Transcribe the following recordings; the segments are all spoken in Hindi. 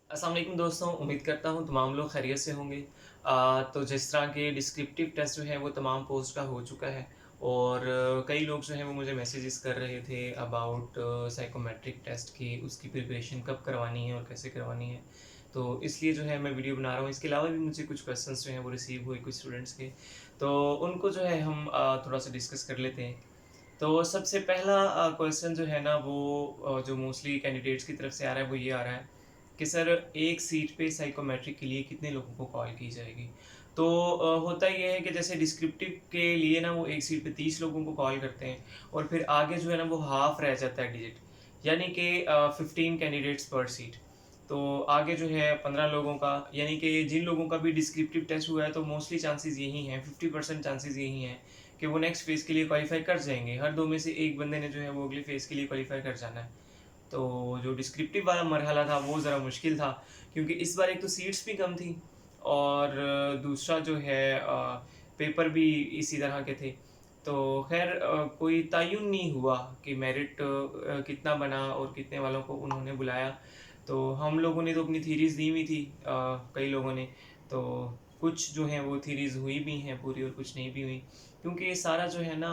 अस्सलाम वालेकुम दोस्तों, उम्मीद करता हूँ तमाम लोग खैरियत से होंगे। तो जिस तरह के डिस्क्रिप्टिव टेस्ट जो है वो तमाम पोस्ट का हो चुका है और कई लोग जो हैं वो मुझे मैसेजेस कर रहे थे अबाउट साइकोमेट्रिक टेस्ट की उसकी प्रिपरेशन कब करवानी है और कैसे करवानी है। तो इसलिए जो है मैं वीडियो बना रहा हूँ। इसके अलावा भी मुझे कुछ क्वेश्चंस जो हैं वो रिसीव हुए कुछ स्टूडेंट्स के, तो उनको जो है हम थोड़ा सा डिस्कस कर लेते हैं। तो सबसे पहला क्वेश्चन जो है ना वो जो मोस्टली कैंडिडेट्स की तरफ से आ रहा है वो ये आ रहा है कि सर एक सीट पे साइकोमेट्रिक के लिए कितने लोगों को कॉल की जाएगी। तो होता ये है कि जैसे डिस्क्रिप्टिव के लिए ना वो एक सीट पे 30 लोगों को कॉल करते हैं और फिर आगे जो है ना वो हाफ रह जाता है डिजिट, यानी कि 15 कैंडिडेट्स पर सीट। तो आगे जो है 15 लोगों का, यानी कि जिन लोगों का भी डिस्क्रिप्टिव टेस्ट हुआ है तो मोस्टली चांसेस यही हैं, 50% चांसेस यही हैं कि वो नेक्स्ट फेज़ के लिए क्वालिफाई कर जाएंगे। हर दो में से एक बंदे ने जो है वो अगले फेज़ के लिए क्वालिफाई कर जाना है। तो जो डिस्क्रिप्टिव वाला मरहला था वो ज़रा मुश्किल था, क्योंकि इस बार एक तो सीट्स भी कम थी और दूसरा जो है पेपर भी इसी तरह के थे। तो खैर कोई तयन नहीं हुआ कि मेरिट कितना बना और कितने वालों को उन्होंने बुलाया। तो हम लोगों ने तो अपनी थीरीज़ दी हुई थी, कई लोगों ने। तो कुछ जो हैं वो थीरीज़ हुई भी हैं पूरी और कुछ नहीं भी हुई, क्योंकि ये सारा जो है ना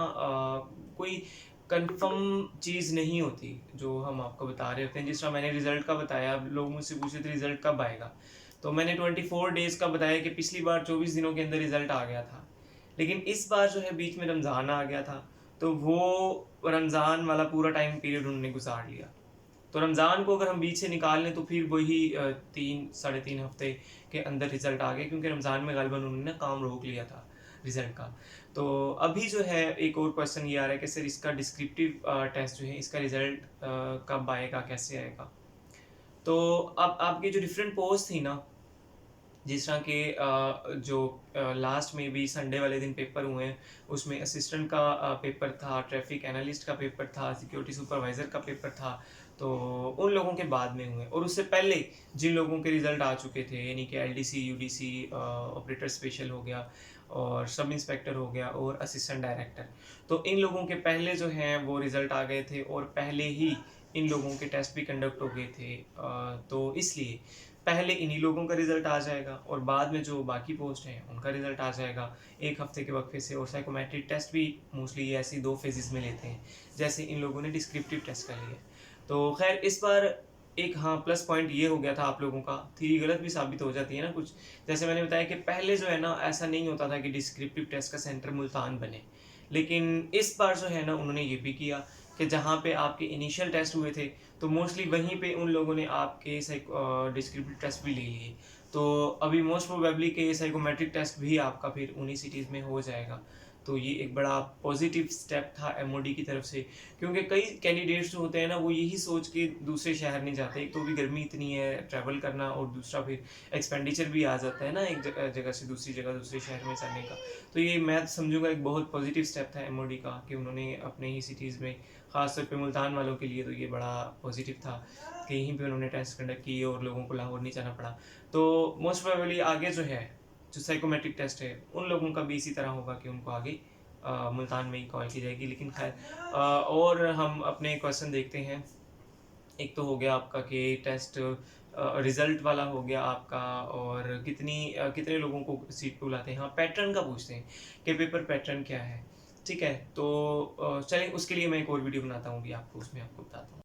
कोई कंफर्म चीज़ नहीं होती जो हम आपको बता रहे होते हैं। जिस तरह मैंने रिज़ल्ट का बताया, अब लोग मुझसे पूछे थे रिज़ल्ट कब आएगा, तो मैंने 24 डेज़ का बताया कि पिछली बार 24 दिनों के अंदर रिज़ल्ट आ गया था। लेकिन इस बार जो है बीच में रमज़ान आ गया था, तो वो रमज़ान वाला पूरा टाइम पीरियड उन्होंने गुज़ार लिया। तो रमज़ान को अगर हम बीच से निकाल लें तो फिर वही 3 साढ़े 3 हफ़्ते के अंदर रिज़ल्ट आ गए, क्योंकि रमज़ान में ग़ालिबन उन्होंने ना काम रोक लिया था रिज़ल्ट का। तो अभी जो है एक और क्वेश्चन ये आ रहा है कि सर इसका डिस्क्रिप्टिव टेस्ट जो है इसका रिज़ल्ट कब आएगा, कैसे आएगा? तो अब आपकी जो डिफरेंट पोस्ट थी ना, जिस तरह के जो लास्ट में भी संडे वाले दिन पेपर हुए हैं, उसमें असिस्टेंट का पेपर था, ट्रैफिक एनालिस्ट का पेपर था, सिक्योरिटी सुपरवाइज़र का पेपर था। तो उन लोगों के बाद में हुए और उससे पहले जिन लोगों के रिज़ल्ट आ चुके थे, यानी कि एलडीसी, यूडीसी, ऑपरेटर स्पेशल हो गया और सब इंस्पेक्टर हो गया और असिस्टेंट डायरेक्टर। तो इन लोगों के पहले जो हैं वो रिज़ल्ट आ गए थे और पहले ही इन लोगों के टेस्ट भी कंडक्ट हो गए थे। तो इसलिए पहले इन्हीं लोगों का रिज़ल्ट आ जाएगा और बाद में जो बाकी पोस्ट हैं उनका रिज़ल्ट आ जाएगा 1 हफ़्ते के वक़्फ़े से। और साइकोमेट्रिक टेस्ट भी मोस्टली ये ऐसे 2 फ़ेज़ेज़ में लेते हैं, जैसे इन लोगों ने डिस्क्रिप्टिव टेस्ट का लिया। तो ख़ैर इस बार एक हाँ, प्लस पॉइंट ये हो गया था आप लोगों का, थ्योरी गलत भी साबित हो जाती है ना कुछ। जैसे मैंने बताया कि पहले जो है ना ऐसा नहीं होता था कि डिस्क्रिप्टिव टेस्ट का सेंटर मुल्तान बने। लेकिन इस बार जो है ना उन्होंने ये भी किया कि जहाँ पे आपके इनिशियल टेस्ट हुए थे, तो मोस्टली वहीं पे उन लोगों ने आपके डिस्क्रिप्टिव टेस्ट भी ले लिए। तो अभी मोस्ट प्रोबेबली कि साइकोमेट्रिक टेस्ट भी आपका फिर उन्हीं सिटीज़ में हो जाएगा। तो ये एक बड़ा पॉजिटिव स्टेप था एमओडी की तरफ से, क्योंकि कई कैंडिडेट्स जो होते हैं ना वो यही सोच के दूसरे शहर नहीं जाते। एक तो भी गर्मी इतनी है ट्रैवल करना, और दूसरा फिर एक्सपेंडिचर भी आ जाता है ना एक जगह से दूसरी जगह दूसरे शहर में जाने का। तो ये मैं समझूंगा एक बहुत पॉजिटिव स्टेप था एमओडी का कि उन्होंने अपने ही सिटीज़ में, ख़ासतौर पे मुल्तान वालों के लिए तो ये बड़ा पॉजिटिव था कि यहीं पे उन्होंने टेस्ट कंडक्ट किए और लोगों को लाहौर नहीं जाना पड़ा। तो मोस्ट प्रोबेबली आगे जो है जो साइकोमेट्रिक टेस्ट है उन लोगों का भी इसी तरह होगा कि उनको आगे मुल्तान में ही कॉल की जाएगी। लेकिन खैर और हम अपने क्वेश्चन देखते हैं। एक तो हो गया आपका कि टेस्ट रिज़ल्ट वाला हो गया आपका, और कितने लोगों को सीट पे बुलाते हैं। हाँ, पैटर्न का पूछते हैं कि पेपर पैटर्न क्या है। ठीक है, तो चलें उसके लिए मैं एक और वीडियो बनाता हूँ, भी आपको उसमें आपको बताता हूँ।